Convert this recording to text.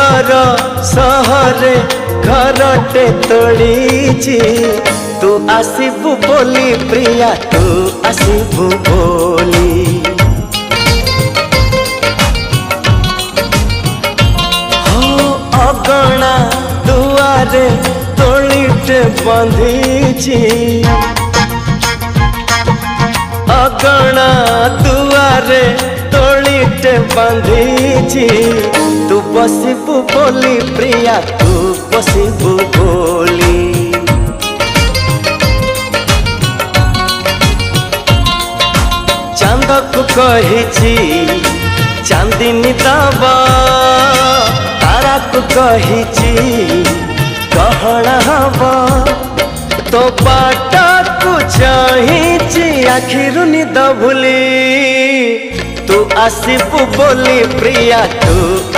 दूरर सहरे घरटे तोड़ी तू आसबू बोली प्रिया तू आसबू बोली हो अगणा दुआरे तोड़ीटे बंधी अगणा दुआरे तोड़ीटे बंधी तू बसबू बोली प्रिया तू बसबू बोली चांद को कही चांदनी दबा तारा को कही गहना हवा तो बाट को चाही आखिर निद भूली तू आसबू बोली प्रिया तू